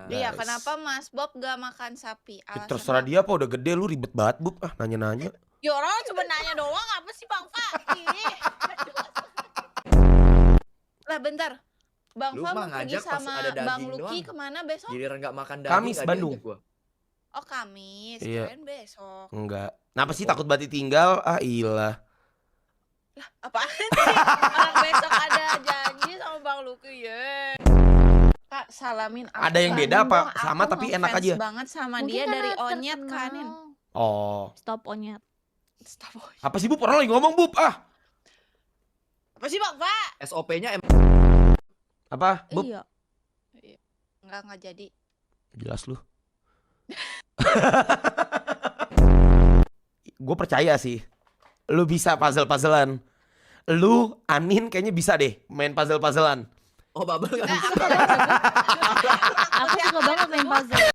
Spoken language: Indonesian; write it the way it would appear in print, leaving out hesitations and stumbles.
Iya, guys. kenapa Mas Bob gak makan sapi? Ya, Alasannya terserah dia apa, udah gede lu ribet banget Bub. Ah nanya-nanya. Ya orang cuma nanya doang, apa sih Bang Fa? Ih. Lah bentar, Bang Lu Fa mah mau pergi ngajak pas sama ada Bang daging Lucky doang. kemana besok? Giliran nggak makan daging Kamis, nggak Bandung. diajak gua. Oh Kamis, Iya. kirain besok. Enggak. Kenapa sih takut banget ditinggal? Ah ilah. Lah apaan sih? Orang besok ada janji sama Bang Lucky ya. Kak salamin aku. Ada yang beda Kanin apa? dong, Sama aku tapi enak ngefans aja. banget sama Mungkin dia karena dari Onyet terkenal. Kanin. Oh. Stop Onyet. Stop. Apa sih Bub? Orang lagi ngomong Bub. Ah. Apa sih Bang Fa? SOP-nya Apa? Bub? Iya. Enggak jadi. Jelas lu. Gue percaya sih. Lu bisa puzzle-puzzlean. Lu, Anin kayaknya bisa deh main puzzle-puzzlean. Oh, Bubble nggak bisa. Aku suka banget main puzzle.